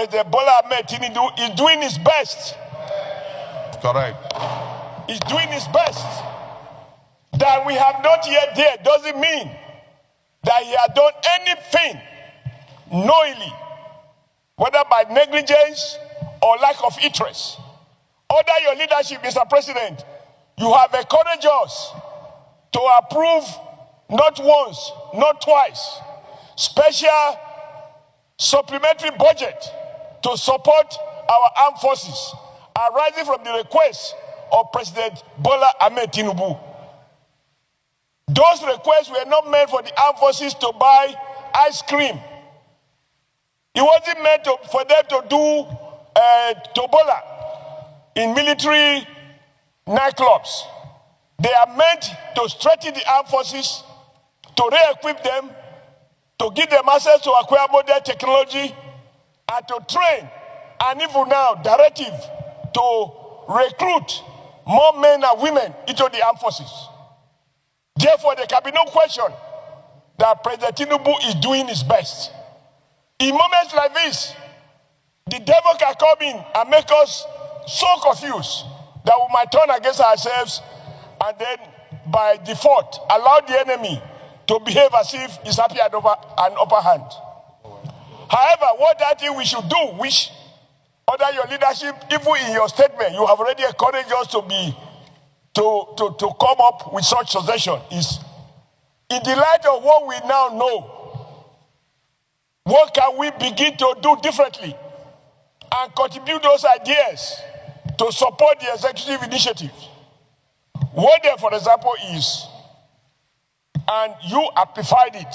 President Bola Ahmed Tinubu is doing his best. Correct. He's doing his best. That we have not yet there doesn't mean that he has done anything knowingly, whether by negligence or lack of interest. Under your leadership, Mr. President, you have encouraged us to approve not once, not twice, special supplementary budget to support our armed forces, arising from the request of President Bola Ahmed Tinubu. Those requests were not meant for the armed forces to buy ice cream. It wasn't meant for them to do tobola in military nightclubs. They are meant to strengthen the armed forces, to re-equip them, to give them access to acquire modern technology, and to train, and even now, directive to recruit more men and women into the armed forces. Therefore, there can be no question that President Tinubu is doing his best. In moments like this, the devil can come in and make us so confused that we might turn against ourselves and then, by default, allow the enemy to behave as if he's happy at an upper hand. However, what I think we should do, which under your leadership, even in your statement, you have already encouraged us to come up with such suggestion, is in the light of what we now know, what can we begin to do differently and contribute those ideas to support the executive initiative? One there, for example, is, and you amplified it,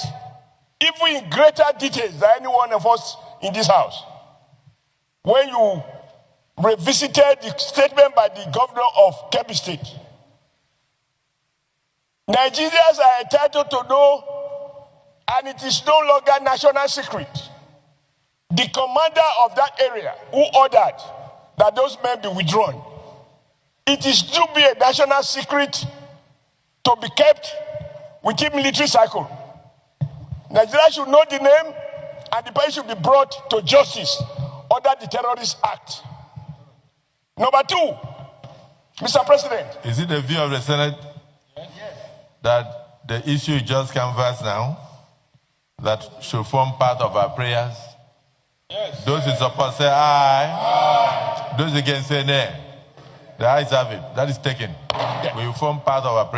even in greater details than any one of us in this house, when you revisited the statement by the governor of Kebbi State. Nigerians are entitled to know, and it is no longer national secret. The commander of that area who ordered that those men be withdrawn, it is to be a national secret to be kept within military cycle. Nigeria should know the name, and the person should be brought to justice under the Terrorist Act. Number two, Mr. President. Is it the view of the Senate that the issue you just canvassed now, that should form part of our prayers? Yes. Those in support say aye. Aye. Those against say nay. The ayes have it. That is taken. Yeah. We will form part of our prayer.